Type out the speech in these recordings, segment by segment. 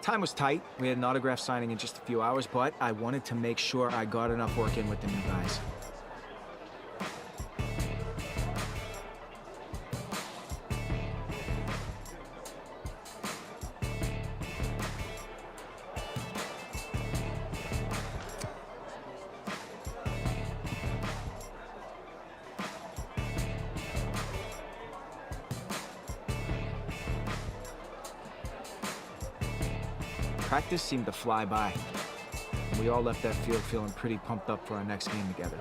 Time was tight. We had an autograph signing in just a few hours, but I wanted to make sure I got enough work in with the new guys. Practice seemed to fly by. We all left that field feeling pretty pumped up for our next game together.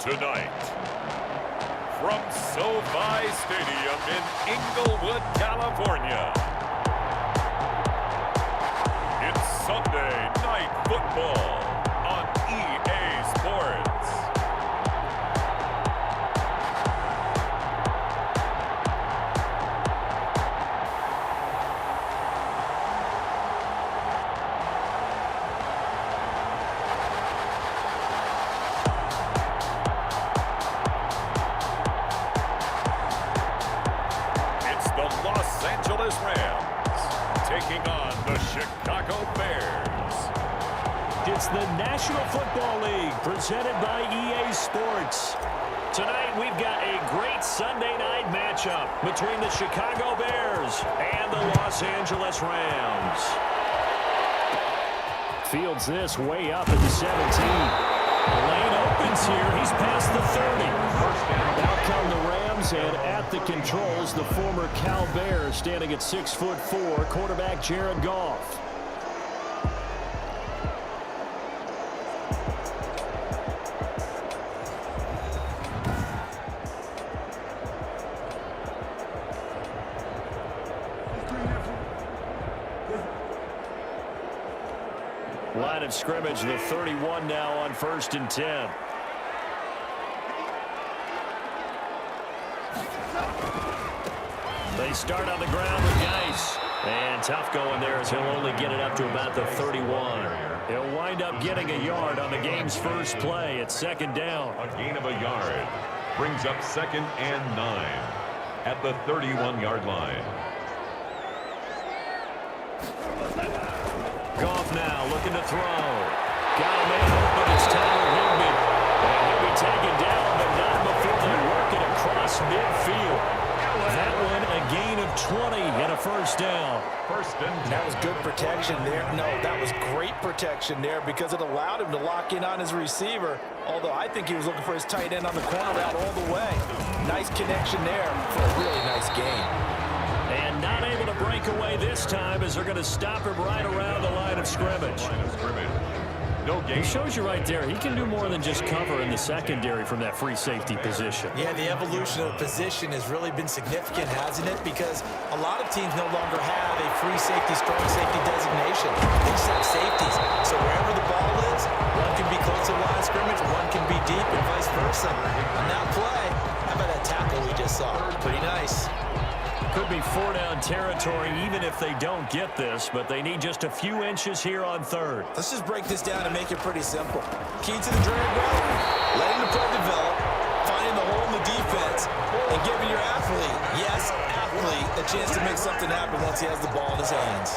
Tonight, from SoFi Stadium in Inglewood, California, it's Sunday Night Football on EA Sports. Taking on the Chicago Bears. It's the National Football League presented by EA Sports. Tonight we've got a great Sunday night matchup between the Chicago Bears and the Los Angeles Rams. Fields this way up at the 17. Lane opens here. He's past the 30. Out come the Rams, and at the controls, the former Cal Bears standing at 6'4", quarterback Jared Goff. Line of scrimmage, the 31 now on 1st and 10. They start on the ground with Geis. And tough going there as he'll only get it up to about the 31. He'll wind up getting a yard on the game's first play. It's 2nd down. A gain of a yard brings up 2nd and 9 at the 31-yard line. Goff now looking to throw. Got a man open. It's Tyler Higbee. And he'll be taken down, but not before they work it across midfield. That one a gain of 20 and a 1st down. That was good protection there. No, that was great protection there because it allowed him to lock in on his receiver. Although I think he was looking for his tight end on the corner route all the way. Nice connection there for a really nice game. And not able to break away this time as they're going to stop him right around the line of scrimmage. No game. He shows you right there, he can do more than just cover in the secondary from that free safety position. Yeah, the evolution of the position has really been significant, hasn't it? Because a lot of teams no longer have a free safety, strong safety designation. They just have safeties. So wherever the ball is, one can be close to the line of scrimmage, one can be deep, and vice versa. On that play, how about that tackle we just saw? Pretty nice. Could be 4-down territory even if they don't get this, but they need just a few inches here on 3rd. Let's just break this down and make it pretty simple. Key to the drag route, letting the play develop, finding the hole in the defense, and giving your athlete, yes, athlete, a chance to make something happen once he has the ball in his hands.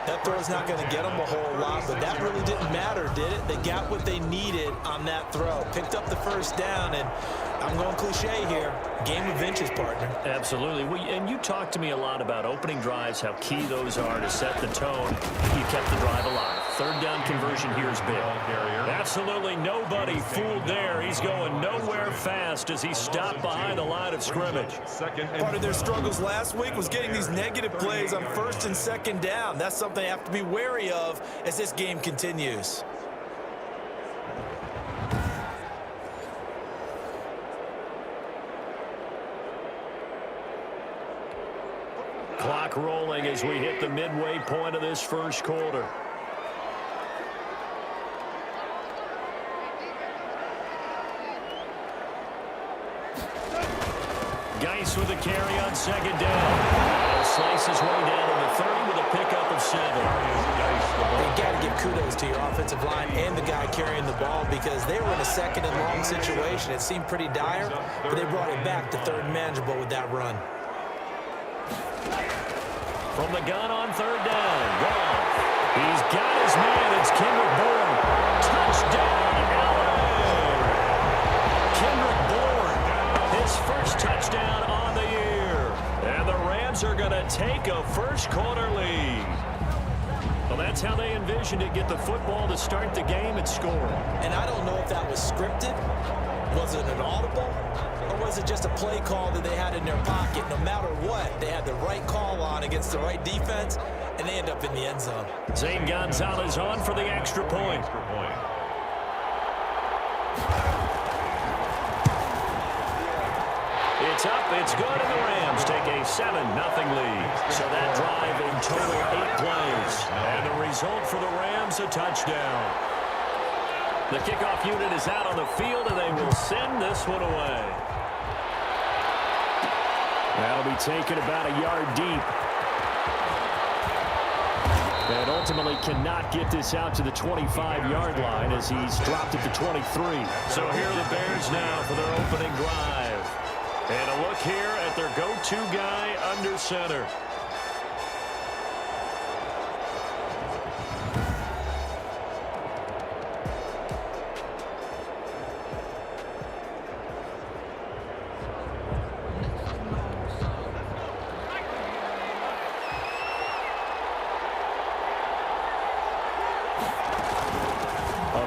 That throw's not going to get them a whole lot, but that really didn't matter, did it? They got what they needed on that throw. Picked up the 1st down, and I'm going cliche here. Game of inches, partner. Absolutely. And you talked to me a lot about opening drives, how key those are to set the tone. You kept the drive alive. 3rd down conversion here is big. Absolutely nobody fooled there. He's going nowhere fast as he stopped behind the line of scrimmage. Part of their struggles last week was getting these negative plays on 1st and 2nd down. That's something they have to be wary of as this game continues. Clock rolling as we hit the midway point of this 1st quarter. Geis with the carry on second down. And slices way down to the 30 with a pickup of 7. You got to give kudos to your offensive line and the guy carrying the ball because they were in a second and long situation. It seemed pretty dire, but they brought it back to third and manageable with that run. From the gun on third down. Goff. He's got his man. It's Kendrick Bourne. Touchdown, LA. Kendrick Bourne, his first touchdown on the year. And the Rams are going to take a first-quarter lead. Well, that's how they envisioned it. Get the football to start the game and score. And I don't know if that was scripted. Was it an audible? Or was it just a play call that they had in their pocket? No matter what, they had the right call on against the right defense, and they end up in the end zone. Zane Gonzalez on for the extra point. It's up, it's good, and the Rams take a 7-0 lead. So that drive in total 8 plays. And the result for the Rams, a touchdown. The kickoff unit is out on the field, and they will send this one away. That'll be taken about a yard deep. And ultimately cannot get this out to the 25-yard line as he's dropped at the 23. So here are the Bears now for their opening drive. And a look here at their go-to guy under center.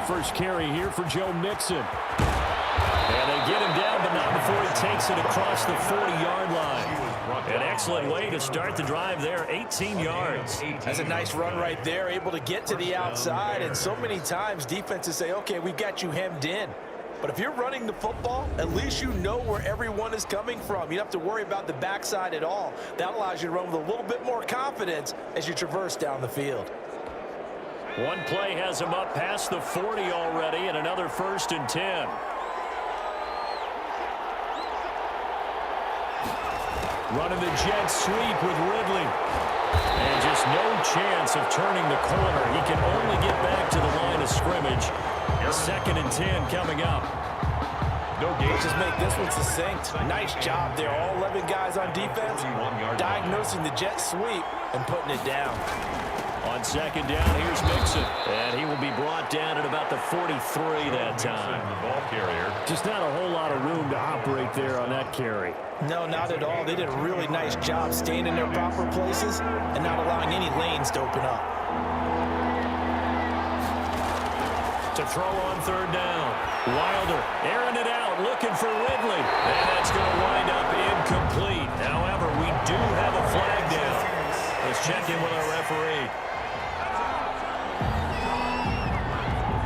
First carry here for Joe Mixon. And they get him down, but not before he takes it across the 40-yard line. An excellent way to start the drive there, 18 yards. That's a nice run right there, able to get to the outside. And so many times defenses say, okay, we've got you hemmed in. But if you're running the football, at least you know where everyone is coming from. You don't have to worry about the backside at all. That allows you to run with a little bit more confidence as you traverse down the field. One play has him up past the 40 already, and another 1st and 10. Running the jet sweep with Ridley. And just no chance of turning the corner. He can only get back to the line of scrimmage. 2nd and 10 coming up. No game. Just make this one succinct. Nice job there. All 11 guys on defense diagnosing the jet sweep and putting it down. On 2nd down, here's Mixon. And he will be brought down at about the 43 that time. The ball carrier. Just not a whole lot of room to operate there on that carry. No, not at all. They did a really nice job staying in their proper places and not allowing any lanes to open up. To throw on 3rd down. Wilder airing it out, looking for Ridley. And that's going to wind up incomplete. However, we do have a flag down. Let's check in with our referee.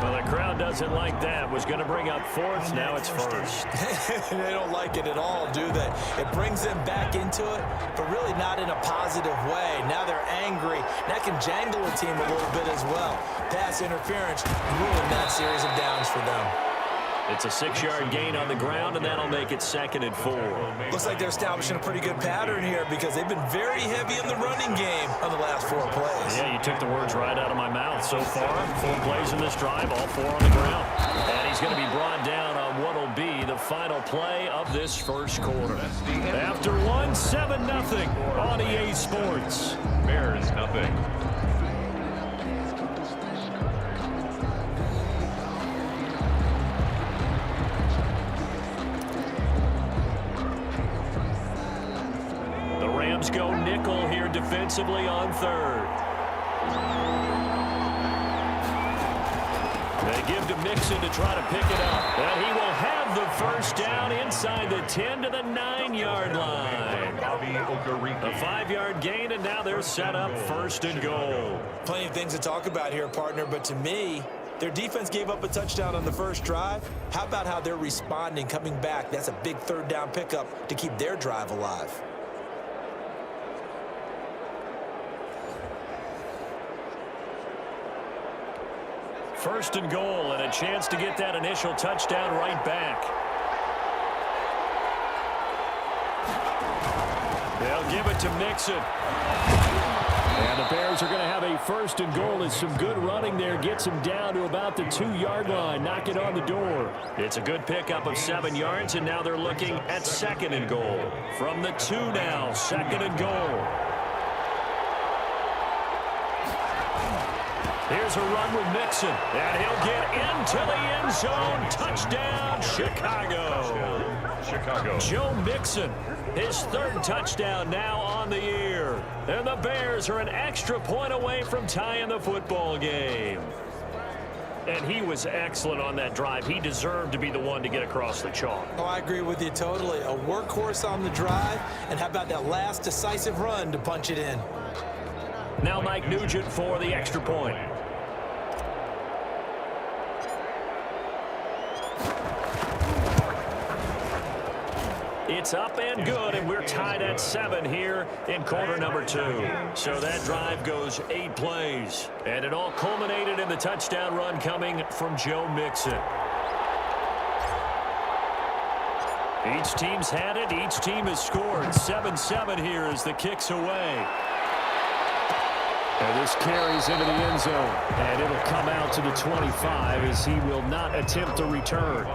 Well, the crowd doesn't like that. Was going to bring up 4th. Now it's 1st. They don't like it at all, do they? It brings them back into it, but really not in a positive way. Now they're angry. That can jangle a team a little bit as well. Pass interference ruined that series of downs for them. It's a 6-yard gain on the ground, and that'll make it 2nd and 4. Looks like they're establishing a pretty good pattern here because they've been very heavy in the running game on the last 4 plays. Yeah, you took the words right out of my mouth. So far, 4 plays in this drive, all 4 on the ground. And he's going to be brought down on what will be the final play of this first quarter. After one, 7-0 on EA Sports. Bears nothing. Go nickel here defensively on 3rd. They give to Mixon to try to pick it up. And he will have the first down inside the 10 to the 9-yard line. A 5-yard gain, and now they're set up 1st and goal. Plenty of things to talk about here, partner, but to me, their defense gave up a touchdown on the first drive. How about how they're responding, coming back? That's a big 3rd down pickup to keep their drive alive. First and goal, and a chance to get that initial touchdown right back. They'll give it to Mixon. And the Bears are going to have a first and goal as some good running there gets him down to about the 2-yard line, knock it on the door. It's a good pickup of 7 yards, and now they're looking at second and goal. From the 2 now, second and goal. Here's a run with Mixon, and he'll get into the end zone. Touchdown, Chicago. Joe Mixon, his 3rd touchdown now on the year. And the Bears are an extra point away from tying the football game. And he was excellent on that drive. He deserved to be the one to get across the chalk. Oh, I agree with you totally. A workhorse on the drive, and how about that last decisive run to punch it in? Now Mike Nugent for the extra point. It's up and good, and we're tied at 7 here in quarter number 2. So that drive goes 8 plays. And it all culminated in the touchdown run coming from Joe Mixon. Each team's had it. Each team has scored. 7-7 here as the kick's away. And this carries into the end zone. And it'll come out to the 25 as he will not attempt a return.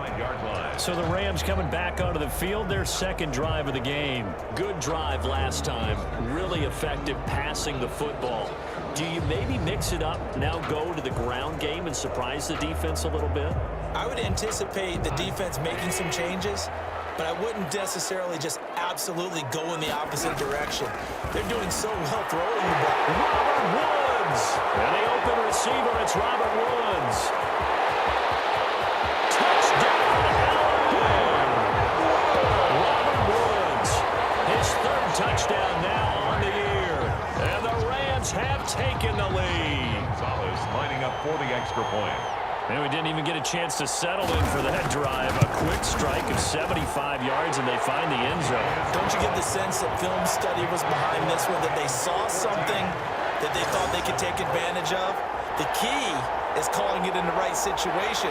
So the Rams coming back onto the field, their 2nd drive of the game. Good drive last time. Really effective passing the football. Do you maybe mix it up, now go to the ground game and surprise the defense a little bit? I would anticipate the defense making some changes, but I wouldn't necessarily just absolutely go in the opposite direction. They're doing so well throwing the ball. Robert Woods. And the open receiver, it's Robert Woods. Touchdown now on the year. And the Rams have taken the lead. Gonzalez lining up for the extra point. And we didn't even get a chance to settle in for that drive. A quick strike of 75 yards, and they find the end zone. Don't you get the sense that film study was behind this one, that they saw something that they thought they could take advantage of? The key is calling it in the right situation,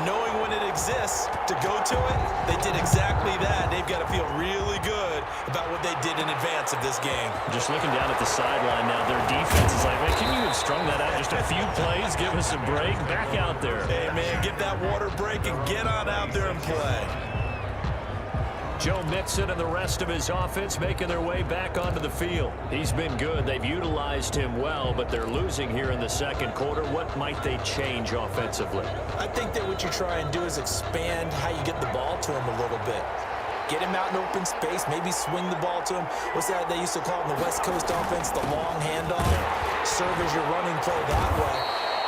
knowing when it exists to go to it. They did exactly that. They've got to feel really good about what they did in advance of this game. Just looking down at the sideline now, their defense is like, man, can you have strung that out just a few plays? Give us a break. Back out there. Hey, man, get that water break and get on out there and play. Joe Mixon and the rest of his offense making their way back onto the field. He's been good. They've utilized him well, but they're losing here in the 2nd quarter. What might they change offensively? I think that what you try and do is expand how you get the ball to him a little bit. Get him out in open space, maybe swing the ball to him. What's that they used to call it in the West Coast offense, the long handoff? Serve as your running play that way,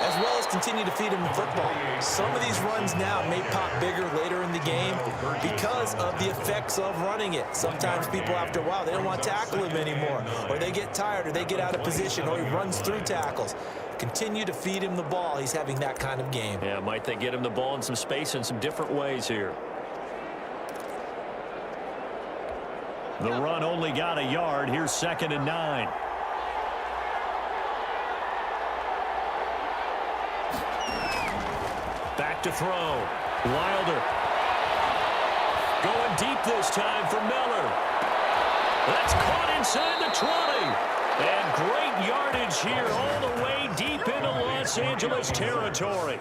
as well as continue to feed him the football. Some of these runs now may pop bigger later in the game because of the effects of running it. Sometimes people, after a while, they don't want to tackle him anymore, or they get tired, or they get out of position, or he runs through tackles. Continue to feed him the ball. He's having that kind of game. Yeah, might they get him the ball in some space in some different ways here. The run only got a yard. Here's 2nd and 9. Back to throw. Wilder. Going deep this time for Miller. That's caught inside the 20. And great yardage here all the way deep into Los Angeles territory.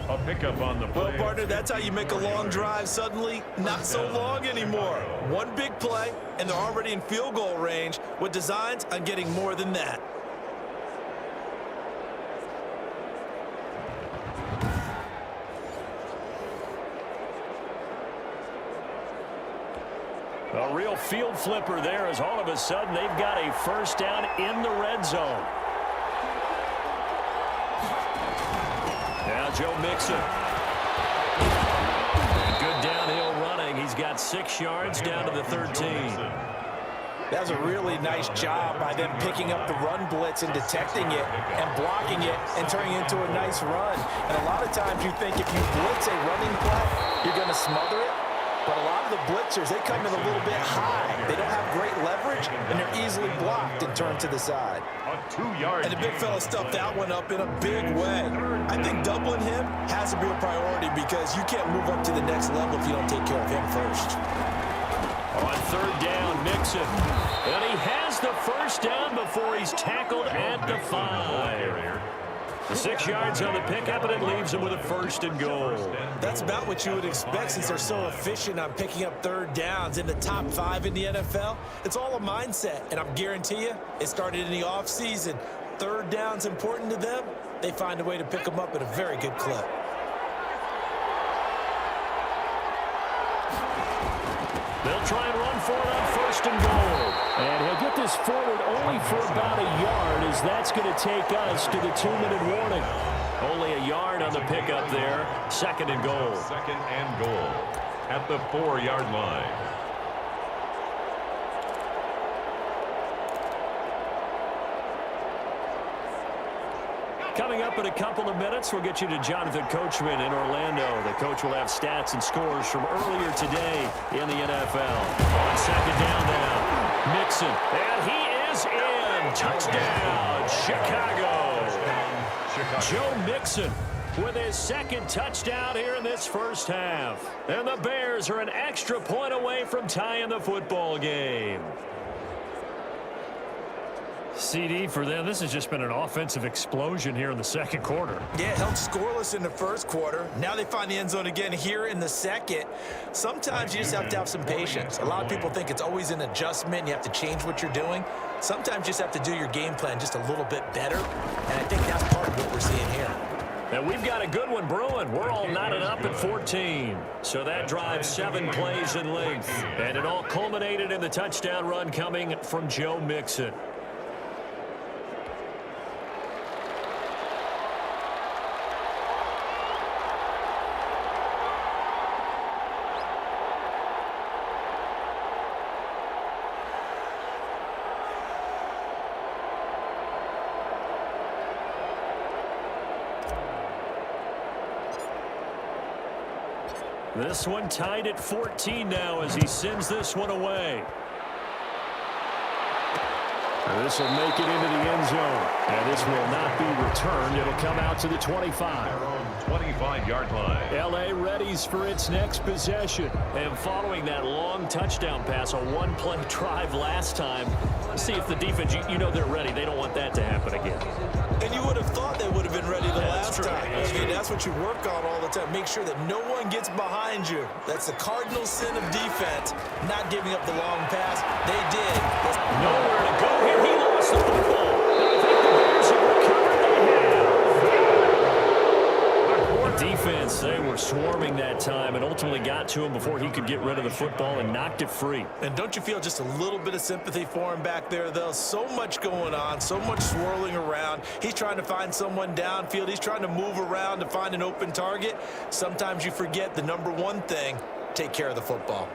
A pickup on the play. Well, partner, that's how you make a long drive suddenly not so long anymore. One big play, and they're already in field goal range with designs on getting more than that. A real field flipper there as all of a sudden they've got a first down in the red zone. Now Joe Mixon. And good downhill running. He's got 6 yards down to the 13. That was a really nice job by them picking up the run blitz and detecting it and blocking it and turning it into a nice run. And a lot of times you think if you blitz a running play, you're going to smother it. But a lot of the blitzers, they come in a little bit high. They don't have great leverage, and they're easily blocked and turned to the side. A 2-yard. And the big fella stuffed that one up in a big way. I think doubling him has to be a priority because you can't move up to the next level if you don't take care of him first. On 3rd down, Mixon. And he has the first down before he's tackled at the 5. The 6 yards on the pickup, and it leaves him with a 1st and goal. That's about what you would expect since they're so efficient on picking up 3rd downs in the top 5 in the NFL. It's all a mindset, and I'm guarantee you it started in the offseason. 3rd down's important to them. They find a way to pick them up at a very good clip. They'll try and run for it on 1st and goal. And he'll get this forward only for about a yard, as that's going to take us to the 2-minute warning. Only a yard on the pickup there. 2nd and goal. 2nd and goal at the 4-yard line. Coming up in a couple of minutes, we'll get you to Jonathan Coachman in Orlando. The coach will have stats and scores from earlier today in the NFL. On 2nd down now, Mixon. And he is in. Touchdown, Chicago. Joe Mixon with his 2nd touchdown here in this first half. And the Bears are an extra point away from tying the football game. CD, for them, this has just been an offensive explosion here in the 2nd quarter. Yeah, held scoreless in the 1st quarter. Now they find the end zone again here in the 2nd. Sometimes you just have to have some patience. A lot of people think it's always an adjustment. You have to change what you're doing. Sometimes you just have to do your game plan just a little bit better. And I think that's part of what we're seeing here. And we've got a good one brewing. We're all knotted up at 14. So that drives 7 plays in length. And it all culminated in the touchdown run coming from Joe Mixon. This one tied at 14 now as he sends this one away. This will make it into the end zone. And this will not be returned. It'll come out to the 25. 25-yard line. L.A. readies for its next possession. And following that long touchdown pass, a 1-play drive last time, see if the defense, you know they're ready. They don't want that to happen again. And you would have thought they would have been ready the last true. time. I mean, that's what you work on all the time. Make sure that no one gets behind you. That's the cardinal sin of defense, not giving up the long pass. They did. Nowhere to go here. He lost the football. And I think the Bears have recovered. They have. The defense, they were swarming that time and ultimately got to him before he could get rid of the football and knocked it free. And don't you feel just a little bit of sympathy for him back there, though? So much going on, so much swirling around. He's trying to find someone downfield. He's trying to move around to find an open target. Sometimes you forget the number one thing, take care of the football.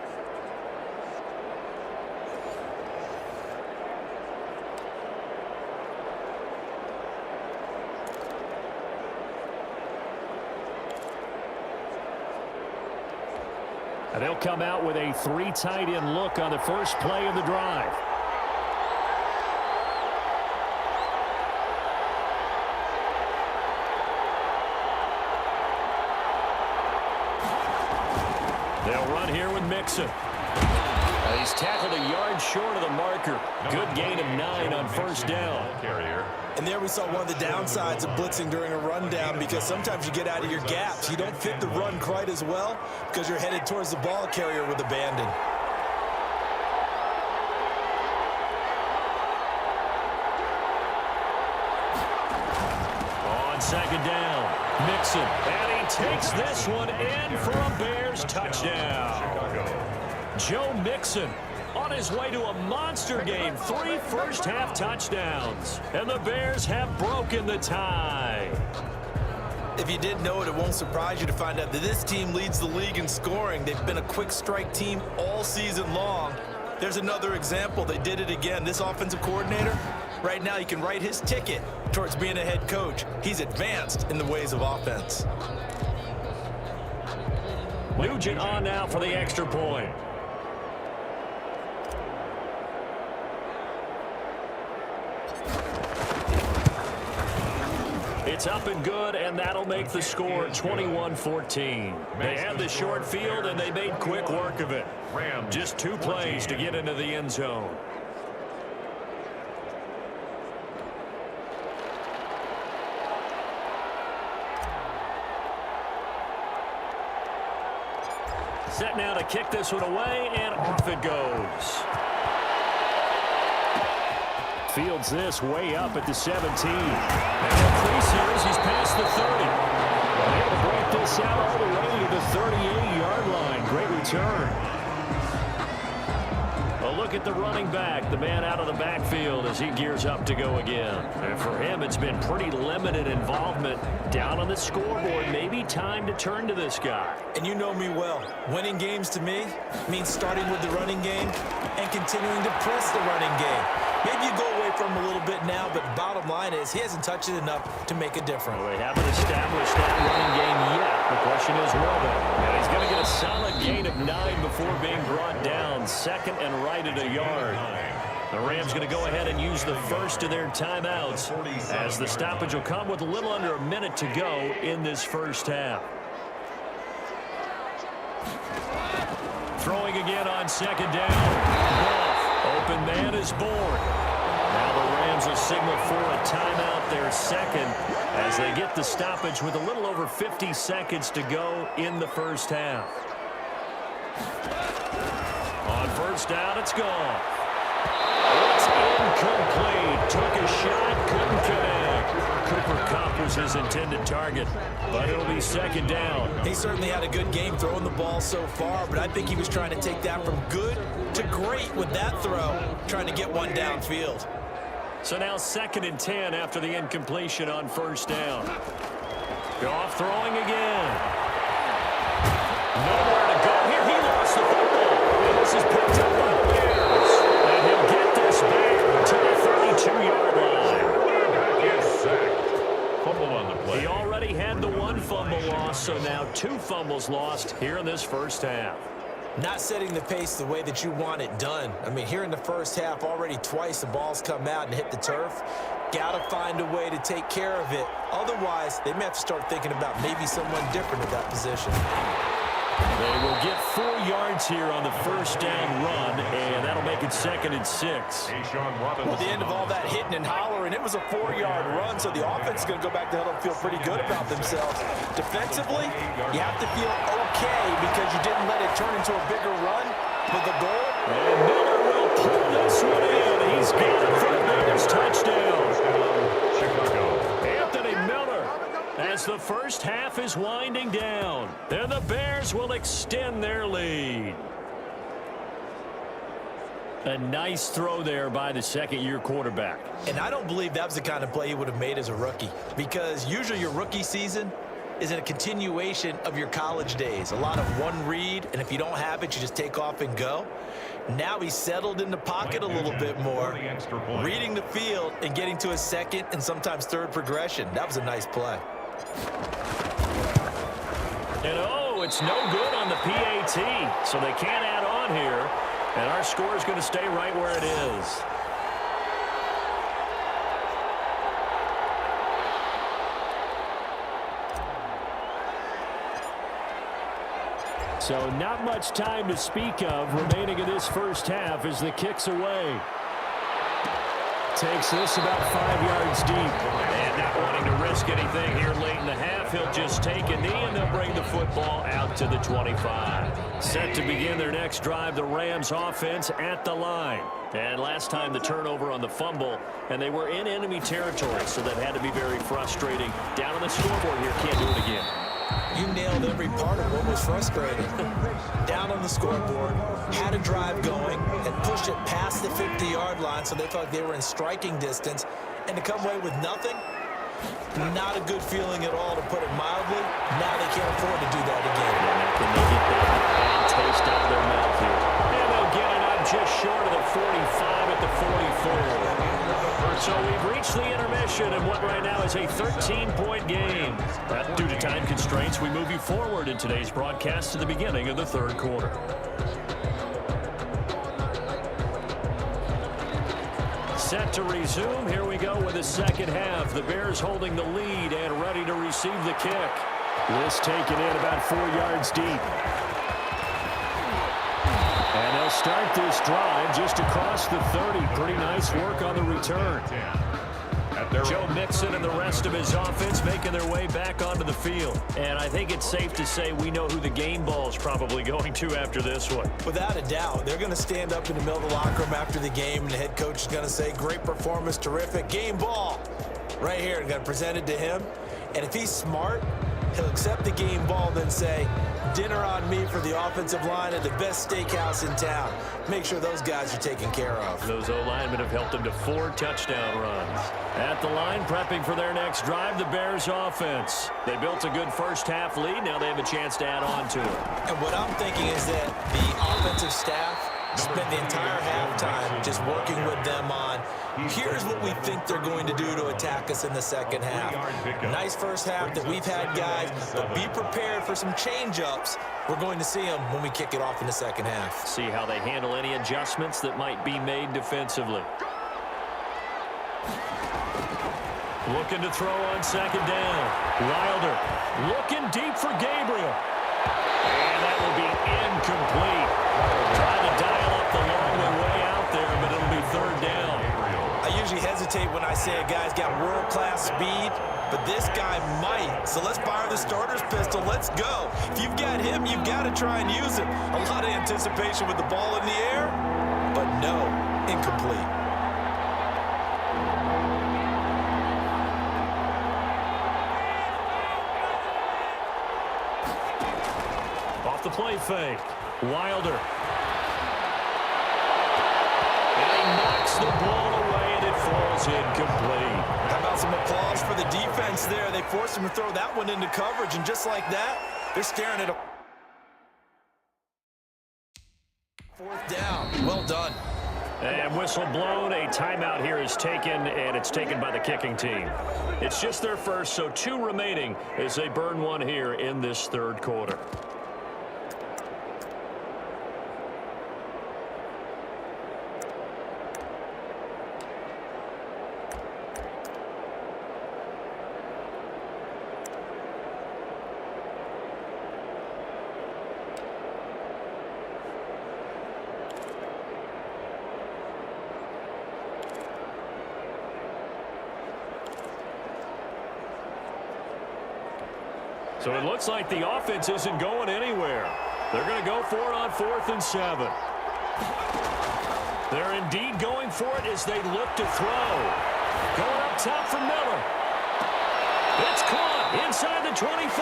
And they'll come out with a 3 tight end look on the first play of the drive. They'll run here with Mixon. He's tackled a yard short of the marker. Good gain of 9 on first down. And there we saw one of the downsides of blitzing during a rundown, because sometimes you get out of your gaps. You don't fit the run quite as well because you're headed towards the ball carrier with abandon. On second down, Mixon. And he takes this one in for a Bears touchdown. Joe Mixon on his way to a monster game. 3 first-half touchdowns. And the Bears have broken the tie. If you didn't know it, it won't surprise you to find out that this team leads the league in scoring. They've been a quick strike team all season long. There's another example. They did it again. This offensive coordinator, right now he can write his ticket towards being a head coach. He's advanced in the ways of offense. Nugent on now for the extra point. It's up and good, and that'll make the score 21-14. They had the short field, and they made quick work of it. Just 2 plays to get into the end zone. Set now to kick this one away, and off it goes. Fields this way up at the 17. And increase here as he's past the 30. Able to break this out all the way to the 38-yard line. Great return. A look at the running back, the man out of the backfield as he gears up to go again. And for him, it's been pretty limited involvement down on the scoreboard. Maybe time to turn to this guy. And you know me well. Winning games to me means starting with the running game and continuing to press the running game. Maybe you go away from him a little bit now, but bottom line is he hasn't touched it enough to make a difference. Well, they haven't established that running game yet. The question is, will they? And he's going to get a solid gain of 9 before being brought down. Second and right at a yard. The Rams going to go ahead and use the first of their timeouts as the stoppage will come with a little under a minute to go in this first half. Throwing again on second down. Open man is born. Now the Rams will signal for a timeout, their second, as they get the stoppage with a little over 50 seconds to go in the first half. On first down, it's gone. It's incomplete. Took a shot, couldn't connect. Cooper Kupp was his intended target, but it'll be second down. He certainly had a good game throwing the ball so far, but I think he was trying to take that from good to great with that throw, trying to get one downfield. So now 2nd and 10 after the incompletion on first down. Goff throwing again. Nowhere to go here. He lost the football. And this is picked up by the Bears. And he'll get this back to the 32-yard line. Is sacked. Fumble on the play. He already had the 1 fumble loss, so now 2 fumbles lost here in this first half. Not setting the pace the way that you want it done. I mean, here in the first half, already twice the ball's come out and hit the turf. Got to find a way to take care of it. Otherwise, they may have to start thinking about maybe someone different at that position. They will get 4 yards here on the first down run, and that'll make it 2nd and 6. Well, the end of all that hitting and hollering, it was a 4-yard run, so the offense is going to go back to huddle and feel pretty good about themselves. Defensively, you have to feel okay because you didn't let it turn into a bigger run for the goal. And Miller will pull this one in. He's got it for the Bears touchdown. Anthony Miller, as the first half is winding down, and the Bears will extend their lead. A nice throw there by the second-year quarterback. And I don't believe that was the kind of play he would have made as a rookie, because usually your rookie season is a continuation of your college days. A lot of one read, and if you don't have it, you just take off and go. Now he's settled in the pocket a little bit more, reading the field and getting to a second and sometimes third progression. That was a nice play. And oh, it's no good on the PAT, so they can't add on here, and our score is going to stay right where it is. So not much time to speak of remaining in this first half as the kick's away. Takes this about 5 yards deep. And not wanting to risk anything here late in the half, he'll just take a knee and they'll bring the football out to the 25. Set to begin their next drive, the Rams offense at the line. And last time the turnover on the fumble, and they were in enemy territory, so that had to be very frustrating. Down on the scoreboard here, can't do it again. You nailed every part of what was frustrating. Down on the scoreboard, had a drive going, and pushed it past the 50-yard line, so they thought they were in striking distance, and to come away with nothing, not a good feeling at all, to put it mildly. Now they can't afford to do that again. Can they get that bad taste out of their mouth here? And they'll get it up just short of the 45 at the 44. So we've reached the intermission in what right now is a 13-point game. Due to time constraints, we move you forward in today's broadcast to the beginning of the third quarter. Set to resume. Here we go with the second half. The Bears holding the lead and ready to receive the kick. This taken in about 4 yards deep. And they'll start this drive just across the 30. Pretty nice work on the return. Joe Mixon and the rest of his offense making their way back onto the field. And I think it's safe to say we know who the game ball is probably going to after this one. Without a doubt, they're going to stand up in the middle of the locker room after the game, and the head coach is going to say, great performance, terrific, game ball. Right here, going to present it to him. And if he's smart, he'll accept the game ball, then say, dinner on me for the offensive line at the best steakhouse in town. Make sure those guys are taken care of. Those O-linemen have helped them to 4 touchdown runs. At the line, prepping for their next drive, the Bears offense. They built a good first-half lead. Now they have a chance to add on to it. And what I'm thinking is that the offensive staff spent the entire halftime just working with them on, here's what we think they're going to do to attack us in the second half. Nice first half that we've had, guys, but be prepared for some change-ups. We're going to see them when we kick it off in the second half. See how they handle any adjustments that might be made defensively. Looking to throw on second down. Wilder looking deep for Gabriel. And that will be incomplete. Trying to dial up the long way out there, but it'll be third down. I usually hesitate when I say a guy's got world-class speed, but this guy might. So let's fire the starter's pistol. Let's go. If you've got him, you've got to try and use him. A lot of anticipation with the ball in the air, but no, incomplete. Off the play fake. Wilder. Knocks the ball away, and it falls incomplete. How about some applause for the defense there? They forced him to throw that one into coverage, and just like that, they're staring at a fourth down. Well done. And whistle blown. A timeout here is taken, and it's taken by the kicking team. It's just their first, so 2 remaining as they burn one here in this third quarter. So it looks like the offense isn't going anywhere. They're going to go for it on 4th and 7. They're indeed going for it as they look to throw. Going up top for Miller. It's caught inside the 25.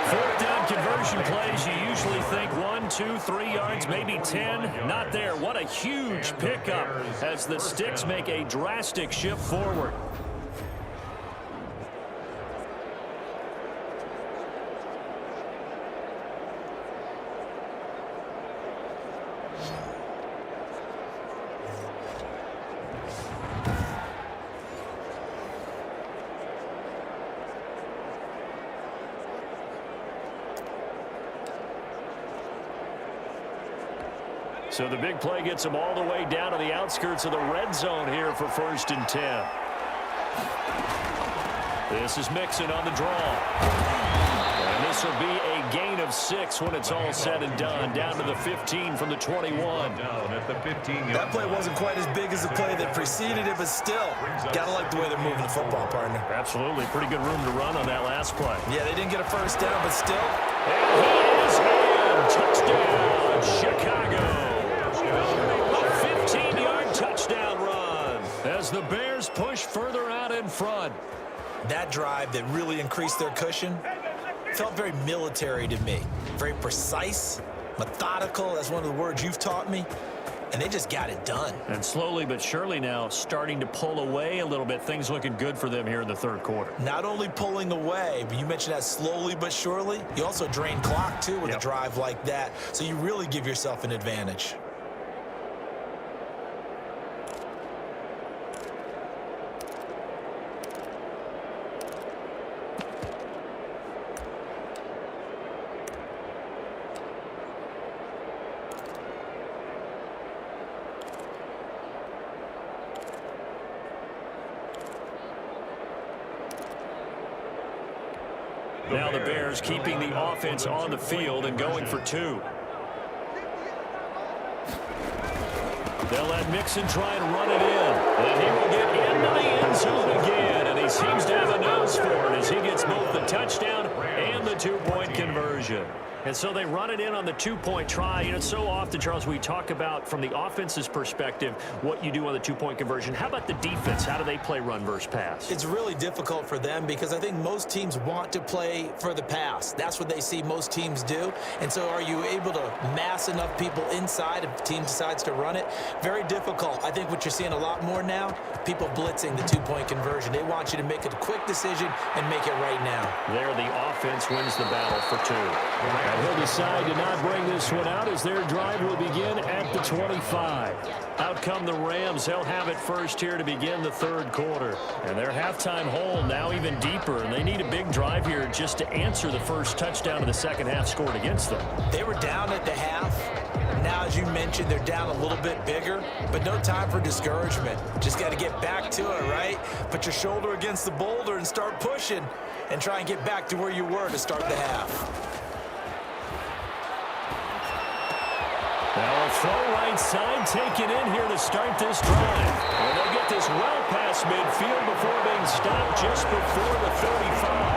4th down conversion plays, you usually think 1, 2, 3 yards, maybe 10. Not there. What a huge pickup as the Sticks make a drastic shift forward. So the big play gets them all the way down to the outskirts of the red zone here for 1st and 10. This is Mixon on the draw. And this will be a gain of 6 when it's all said and done. Down to the 15 from the 21. Down at the 15-yard That play wasn't quite as big as the play that preceded it, but still, gotta like the way they're moving the football, partner. Absolutely. Pretty good room to run on that last play. Yeah, they didn't get a first down, but still. And he is in. Touchdown, Chicago. A 15-yard touchdown run as the Bears push further out in front. That drive that really increased their cushion felt very military to me. Very precise, methodical. That's one of the words you've taught me. And they just got it done. And slowly but surely now starting to pull away a little bit. Things looking good for them here in the third quarter. Not only pulling away, but you mentioned that slowly but surely. You also drain clock, too, with a drive like that. So you really give yourself an advantage. Now the Bears keeping the offense on the field and going for 2. They'll let Mixon try and run it in. And he will get into the end zone again. And he seems to have a nose for it as he gets both the touchdown and the 2-point conversion. And so they run it in on the 2-point try. You know, so often, Charles, we talk about from the offense's perspective what you do on the 2-point conversion. How about the defense? How do they play run versus pass? It's really difficult for them because I think most teams want to play for the pass. That's what they see most teams do. And so are you able to mass enough people inside if the team decides to run it? Very difficult. I think what you're seeing a lot more now, people blitzing the 2-point conversion. They want you to make a quick decision and make it right now. There, the offense wins the battle for 2. And he'll decide to not bring this one out as their drive will begin at the 25. Out come the Rams. They'll have it first here to begin the 3rd quarter. And their halftime hole now even deeper. And they need a big drive here just to answer the first touchdown of the second half scored against them. They were down at the half. Now, as you mentioned, they're down a little bit bigger, but no time for discouragement. Just got to get back to it, right? Put your shoulder against the boulder and start pushing and try and get back to where you were to start the half. Now a throw right side taken in here to start this drive. And they'll get this well past midfield before being stopped just before the 35.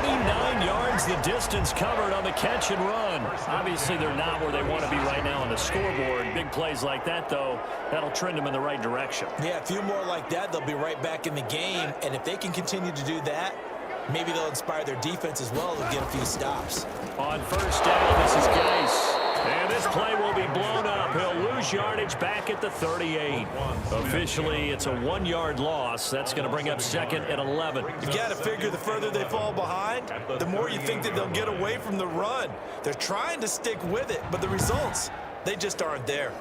39 yards the distance covered on the catch and run. Obviously they're not where they want to be right now on the scoreboard. Big plays like that, though, that'll trend them in the right direction. Yeah, a few more like that, they'll be right back in the game. And if they can continue to do that, maybe they'll inspire their defense as well and get a few stops. On first down, this is Geis. And this play will be blown up. He'll lose yardage back at the 38. Officially, it's a 1-yard loss. That's going to bring up 2nd and 11. You got to figure the further they fall behind, the more you think that they'll get away from the run. They're trying to stick with it, but the results, they just aren't there.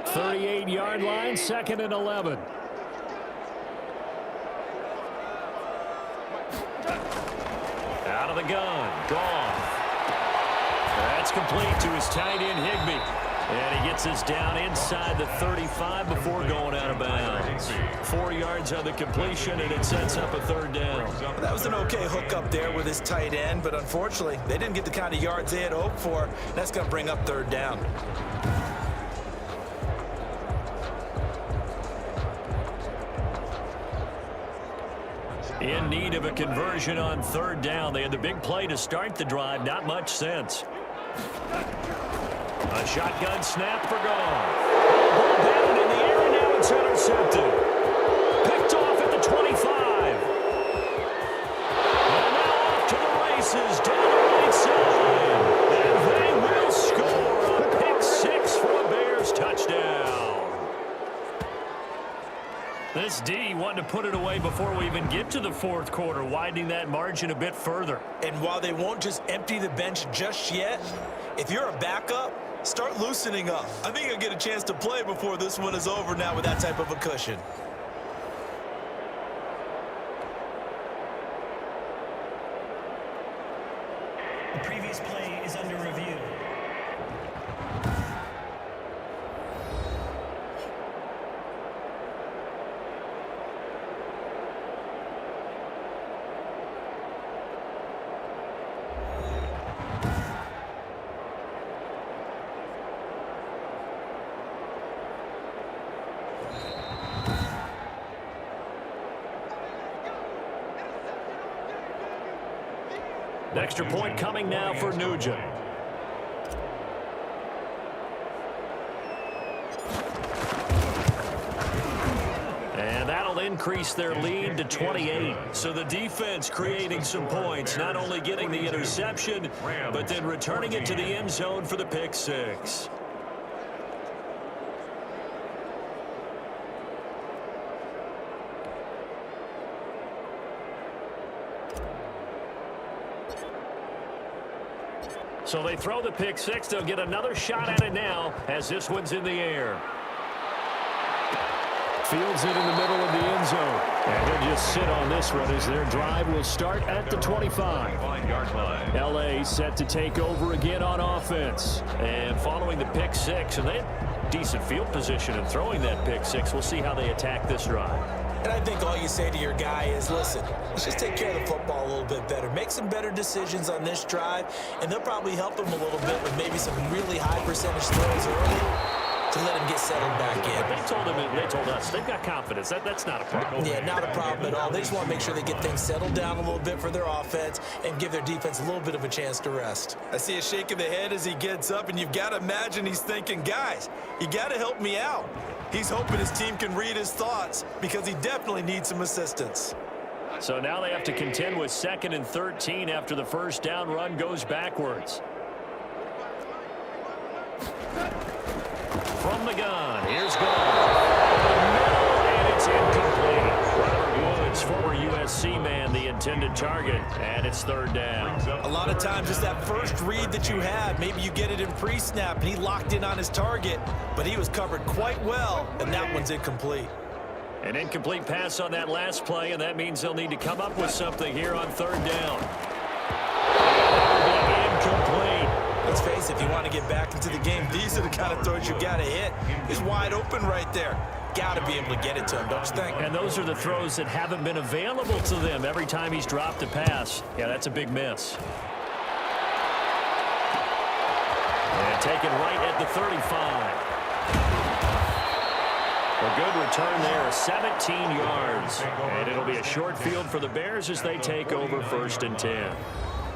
38-yard line, 2nd and 11. Out of the gun. Gone. That's complete to his tight end, Higbee. And he gets us down inside the 35 before going out of bounds. 4 yards on the completion, and it sets up a 3rd down. That was an okay hook up there with his tight end, but unfortunately, they didn't get the kind of yards they had hoped for. That's going to bring up 3rd down. In need of a conversion on 3rd down. They had the big play to start the drive. Not much sense. A shotgun snap for Goff. Ball down in the air, and now it's intercepted. Picked off at the 25. And now off to the races down the right side. And they will score a pick 6 for a Bears touchdown. This D wanting to put it away before we even get to the 4th quarter, widening that margin a bit further. And while they won't just empty the bench just yet, if you're a backup, start loosening up. I think you'll get a chance to play before this one is over now with that type of a cushion. The previous play is under review. Extra point coming now for Nugent. And that'll increase their lead to 28. So the defense creating some points, not only getting the interception, but then returning it to the end zone for the pick 6. So they throw the pick 6. They'll get another shot at it now as this one's in the air. Fields it in the middle of the end zone. And he'll just sit on this one as their drive will start at the 25. L.A. set to take over again on offense. And following the pick 6, and they had decent field position in throwing that pick 6. We'll see how they attack this drive. And I think all you say to your guy is, listen, let's just take care of the football a little bit better. Make some better decisions on this drive, and they'll probably help him a little bit with maybe some really high percentage throws early to let him get settled back in. They told us they've got confidence. That's not a problem. Yeah, not a problem at all. They just want to make sure they get things settled down a little bit for their offense and give their defense a little bit of a chance to rest. I see a shake of the head as he gets up, and you've got to imagine he's thinking, guys, you got to help me out. He's hoping his team can read his thoughts because he definitely needs some assistance. So now they have to contend with 2nd and 13 after the first down run goes backwards. From the gun, here's Gone. And it's incomplete. Robert Woods, former USC man, the intended target, and it's 3rd down. A lot of times it's that first read that you have. Maybe you get it in pre-snap, and he locked in on his target, but he was covered quite well, and that one's incomplete. An incomplete pass on that last play, and that means they'll need to come up with something here on 3rd down. Incomplete. Let's face it, if you want to get back into the game, these are the kind of throws you got to hit. He's wide open right there. Got to be able to get it to him, don't you think? And those are the throws that haven't been available to them every time he's dropped a pass. Yeah, that's a big miss. And taken right at the 35. A good return there, 17 yards. And it'll be a short field for the Bears as they take over 1st and 10.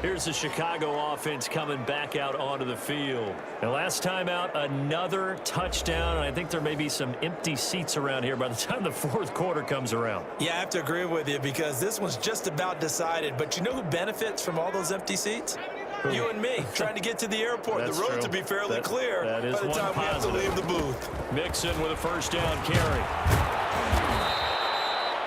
Here's the Chicago offense coming back out onto the field. And last time out, another touchdown. And I think there may be some empty seats around here by the time the 4th quarter comes around. Yeah, I have to agree with you because this one's just about decided. But you know who benefits from all those empty seats? You and me, trying to get to the airport. The road to be fairly clear by the time we have to leave the booth. Mixon with a 1st down carry.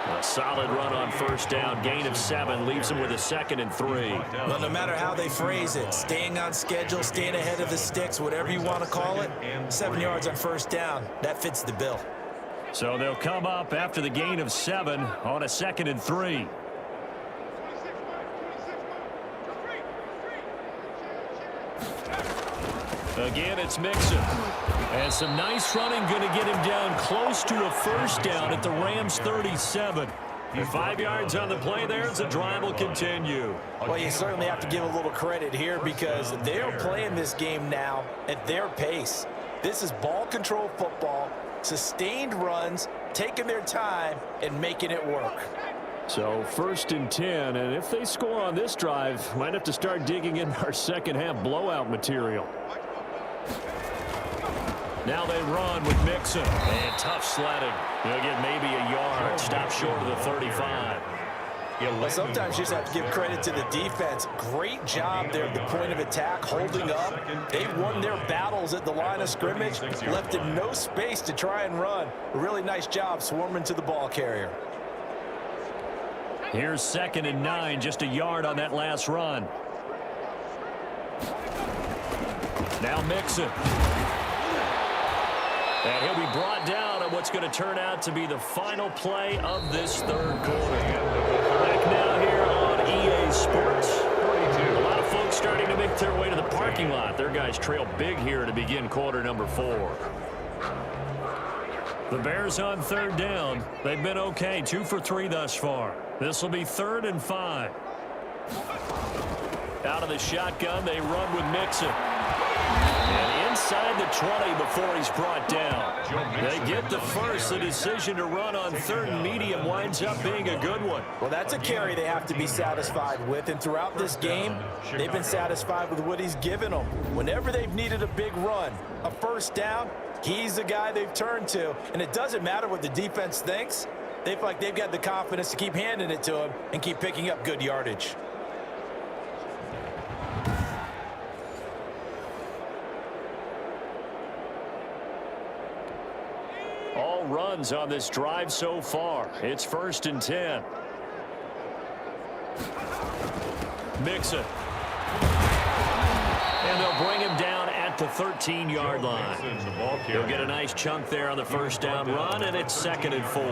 A solid run on 1st down, gain of 7, leaves him with a 2nd and 3. Well, no matter how they phrase it, staying on schedule, staying ahead of the sticks, whatever you want to call it, 7 yards on 1st down, that fits the bill. So they'll come up after the gain of 7 on a 2nd and 3. Again, it's Mixon. And some nice running going to get him down close to a 1st down at the Rams' 37. And 5 yards on the play there as the drive will continue. Well, you certainly have to give a little credit here because they're playing this game now at their pace. This is ball control football, sustained runs, taking their time and making it work. So 1st and 10, and if they score on this drive, might have to start digging in our second half blowout material. Now they run with Mixon. And tough sledding. They'll get maybe a yard. Stop short of the 35. Well, sometimes you just have to give credit to the defense. Great job there at the point of attack, holding up. They won their battles at the line of scrimmage, left him no space to try and run. A really nice job swarming to the ball carrier. Here's 2nd and 9, just a yard on that last run. Now Mixon. And he'll be brought down on what's going to turn out to be the final play of this 3rd quarter. Back now here on EA Sports. A lot of folks starting to make their way to the parking lot. Their guys trail big here to begin quarter number 4. The Bears on 3rd down. They've been okay, 2 for 3 thus far. This will be 3rd and 5. Out of the shotgun, they run with Mixon. And inside the 20 before he's brought down. They get the first. The decision to run on 3rd and medium winds up being a good one. Well, that's a carry they have to be satisfied with. And throughout this game, they've been satisfied with what he's given them. Whenever they've needed a big run, a 1st down, he's the guy they've turned to. And it doesn't matter what the defense thinks. They feel like they've got the confidence to keep handing it to him and keep picking up good yardage. All runs on this drive so far. It's 1st and 10. Mixon. And they'll bring him down at the 13-yard line. He'll get a nice chunk there on the first down run, and it's 2nd and 4.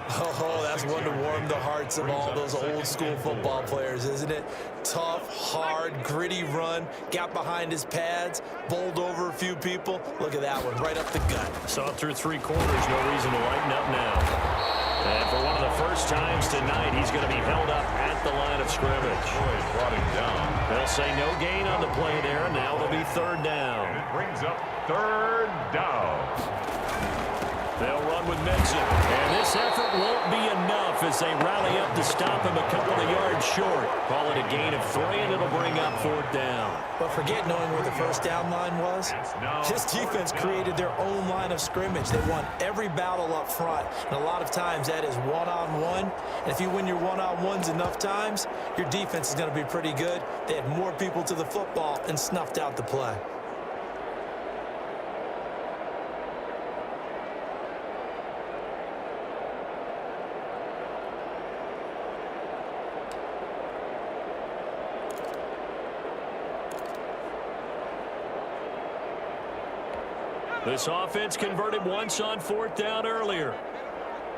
Oh, that's one to warm the hearts of all those old-school football players, isn't it? Tough, hard, gritty run, got behind his pads, bowled over a few people. Look at that one, right up the gut. Saw through 3 quarters, no reason to lighten up now. And for one of the first times tonight, he's going to be held up at the line of scrimmage. Brought him down. They'll say no gain on the play there, and now it'll be 3rd down. It brings up 3rd down. They'll run with Mixon, and this effort won't be enough as they rally up to stop him a couple of yards short. Call it a gain of 3, and it'll bring up 4th down. But forget knowing where the first down line was. This defense created their own line of scrimmage. They won every battle up front, and a lot of times that is one-on-one. And if you win your one-on-ones enough times, your defense is going to be pretty good. They had more people to the football and snuffed out the play. This offense converted once on 4th down earlier.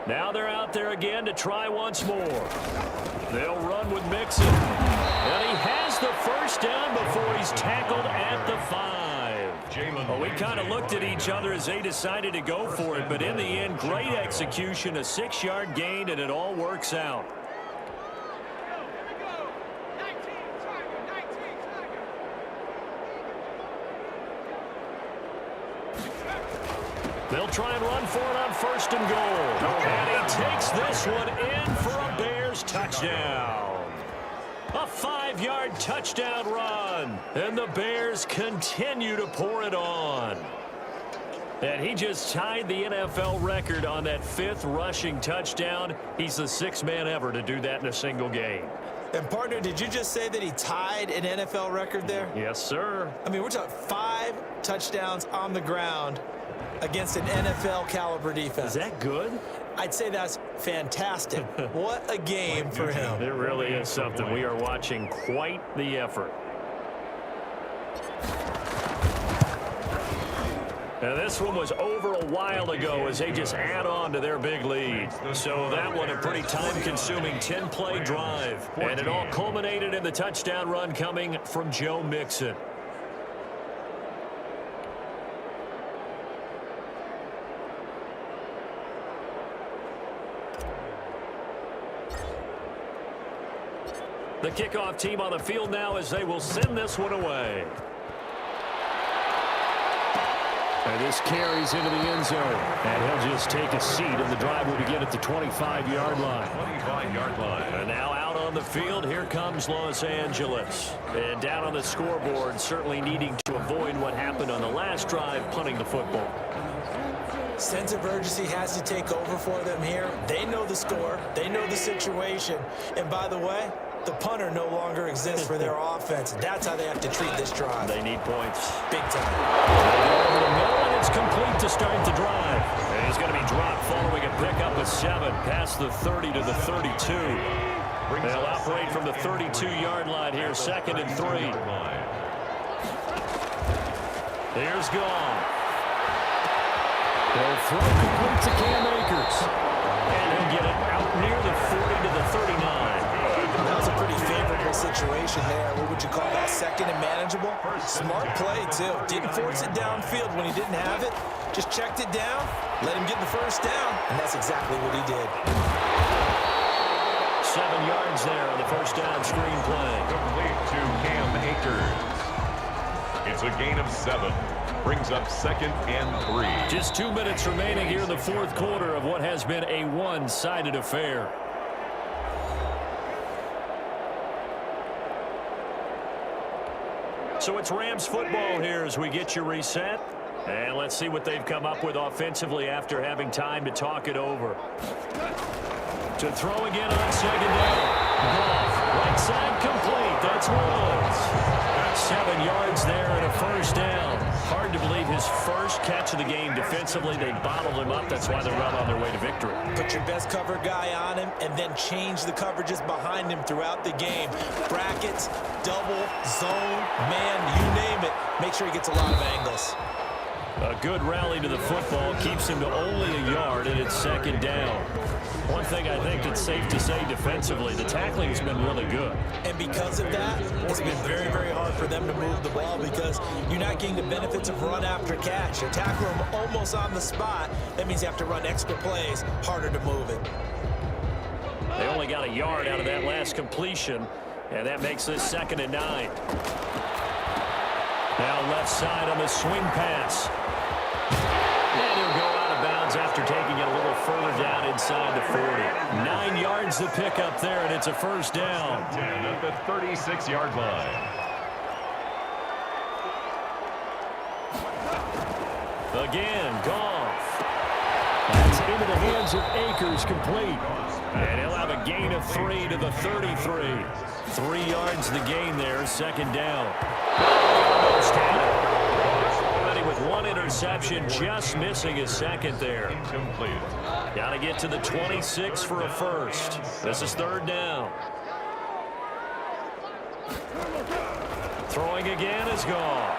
Now they're out there again to try once more. They'll run with Mixon. And he has the first down before he's tackled at the 5. Well, we kind of looked at each other as they decided to go for it, but in the end, great execution, a 6-yard gain, and it all works out. They'll try and run for it on 1st and goal. And he takes this one in for a Bears touchdown. A 5-yard touchdown run. And the Bears continue to pour it on. And he just tied the NFL record on that 5th rushing touchdown. He's the 6th man ever to do that in a single game. And, partner, did you just say that he tied an NFL record there? Yes, sir. I mean, we're talking 5 touchdowns on the ground against an NFL caliber defense. Is that good? I'd say that's fantastic. What a game for him. It really is something. We are watching quite the effort. Now, this one was over a while ago as they just add on to their big lead. So that one a pretty time-consuming 10-play drive. And it all culminated in the touchdown run coming from Joe Mixon. The kickoff team on the field now as they will send this one away. And this carries into the end zone. And he'll just take a seat, and the drive will begin at the 25-yard line. 25-yard line. And now out on the field, here comes Los Angeles. And down on the scoreboard, certainly needing to avoid what happened on the last drive, punting the football. Sense of urgency has to take over for them here. They know the score. They know the situation. And by the way, the punter no longer exists for their offense. That's how they have to treat this drive. They need points. Big time. They go over the middle, and it's complete to start the drive. And he's going to be dropped following a pickup of 7 past the 30 to the 32. They'll operate from the 32-yard line here, 2nd and 3. Here's Goff. They'll throw complete to Cam Akers. And he'll get it out near the 40 to the 39. That was a pretty favorable situation there. What would you call that? 2nd and manageable? Smart play, too. Didn't force it downfield when he didn't have it. Just checked it down, let him get the first down, and that's exactly what he did. 7 yards there on the first down screen play. Complete to Cam Akers. It's a gain of 7. Brings up 2nd and 3. Just 2 minutes remaining here in the 4th quarter of what has been a one-sided affair. So it's Rams football here as we get you reset. And let's see what they've come up with offensively after having time to talk it over. To throw again on 2nd down. Goff, right side complete. That's Woods. 7 yards there and a first down. Hard to believe his first catch of the game defensively. They bottled him up. That's why they're well on their way to victory. Put your best cover guy on him and then change the coverages behind him throughout the game. Brackets, double, zone, man, you name it. make sure he gets a lot of angles. A good rally to the football keeps him to only a yard, and it's second down. One thing I think that's safe to say defensively, the tackling has been really good. And because of that, it's been very, very hard for them to move the ball because you're not getting the benefits of run after catch. You tackle them almost on the spot. That means you have to run extra plays, harder to move it. They only got a yard out of that last completion, and that makes this 2nd and 9. Now left side on the swing pass. And he'll go out of bounds after taking it a little further down inside the 40. 9 yards to pick up there, and it's a first down. 10 at the 36-yard line. Again, Goff. That's into the hands of Akers, complete. And he'll have a gain of 3 to the 33. 3 yards the gain there, second down. Almost had it. Already with 1 interception, just missing his second there. Incomplete. Got to get to the 26 for a first. This is third down. Throwing again is Goff.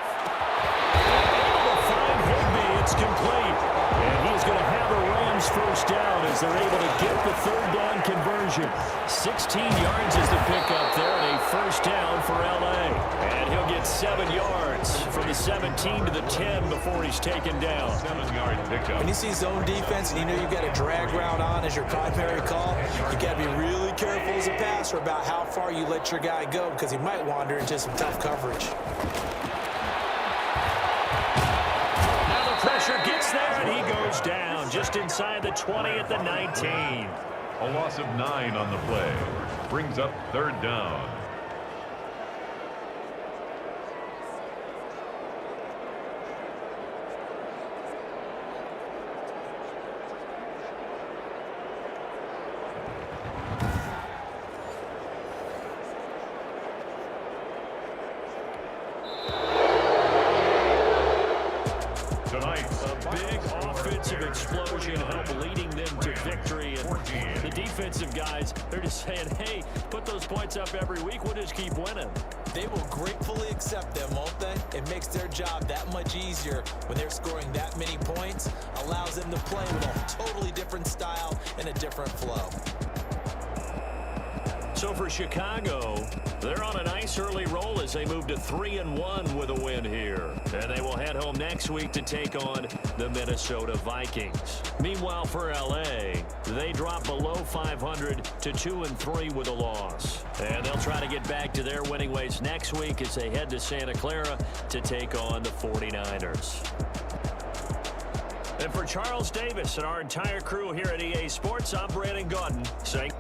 Able to find Higbee. It's complete. And he's going to have a Rams first down as they're able to get the third down conversion. 16 yards is the pickup there, and a first down for L.A. And he'll get 7 yards from the 17 to the 10 before he's taken down. 7-yard pickup. When you see zone defense and you know you've got a drag route on as your primary call, you got to be really careful as a passer about how far you let your guy go because he might wander into some tough coverage. Pressure gets there, and he goes down just inside the 20 at the 19. A loss of 9 on the play. Brings up third down. Explosion help leading them to victory, and the defensive guys, they're just saying, hey, put those points up every week, we'll just keep winning. They will gratefully accept them, won't they? It makes their job that much easier when they're scoring that many points, allows them to play with a totally different style and a different flow. So for Chicago, they're on a nice early roll as they move to 3-1 with a win here. And they will head home next week to take on the Minnesota Vikings. Meanwhile, for L.A., they drop below 500 to 2-3 with a loss. And they'll try to get back to their winning ways next week as they head to Santa Clara to take on the 49ers. And for Charles Davis and our entire crew here at EA Sports, I'm Brandon Gaudin saying...